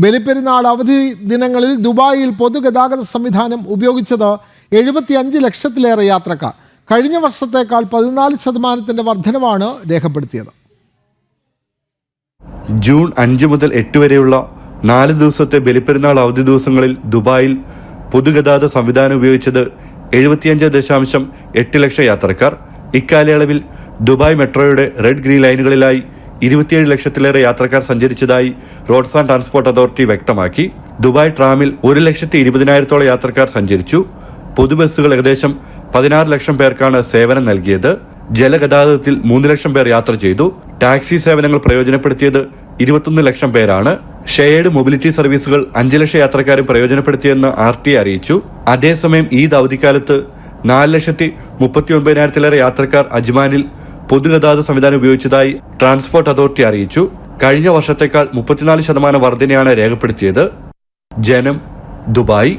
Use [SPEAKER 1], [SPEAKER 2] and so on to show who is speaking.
[SPEAKER 1] ബലിപ്പെരുന്നാൾ അവധി ദിനങ്ങളിൽ ദുബായിൽ പൊതുഗതാഗത സംവിധാനം ഉപയോഗിച്ചത് 75 ലക്ഷത്തിലേറെ യാത്രക്കാർ. കഴിഞ്ഞ വർഷത്തേക്കാൾ 14% വർധനവാണ് രേഖപ്പെടുത്തിയത്.
[SPEAKER 2] ജൂൺ 5 മുതൽ 8 വരെയുള്ള 4 ദിവസത്തെ ബലിപ്പെരുന്നാൾ അവധി ദിവസങ്ങളിൽ ദുബായിൽ പൊതുഗതാഗത സംവിധാനം ഉപയോഗിച്ചത് 75.8 ലക്ഷം യാത്രക്കാർ. ഇക്കാലയളവിൽ ദുബായ് മെട്രോയുടെ റെഡ് ഗ്രീൻ ലൈനുകളിലായി 27 ലക്ഷത്തിലേറെ യാത്രക്കാർ സഞ്ചരിച്ചതായി റോഡ്സ് ആൻഡ് ട്രാൻസ്പോർട്ട് അതോറിറ്റി വ്യക്തമാക്കി. ദുബായ് ട്രാമിൽ 1,20,000-ഓളം യാത്രക്കാർ സഞ്ചരിച്ചു. പൊതുബസ്സുകൾ ഏകദേശം 16 ലക്ഷം പേർക്കാണ് സേവനം നൽകിയത്. ജലഗതാഗതത്തിൽ 3 ലക്ഷം പേർ യാത്ര ചെയ്തു. ടാക്സി സേവനങ്ങൾ പ്രയോജനപ്പെടുത്തിയത് 21 ലക്ഷം പേരാണ്. ഷെയർഡ് മൊബിലിറ്റി സർവീസുകൾ 5 ലക്ഷം യാത്രക്കാരും പ്രയോജനപ്പെടുത്തിയെന്ന് RTA അറിയിച്ചു. അതേസമയം ഈദ് അവധിക്കാലത്ത് 4,39,000-ലേറെ യാത്രക്കാർ അജ്മാനിൽ പൊതുഗതാഗത സംവിധാനം ഉപയോഗിച്ചതായി ട്രാൻസ്പോർട്ട് അതോറിറ്റി അറിയിച്ചു. കഴിഞ്ഞ വർഷത്തേക്കാൾ 34% വർധനയാണ് രേഖപ്പെടുത്തിയത്. ജനം, ദുബായ്.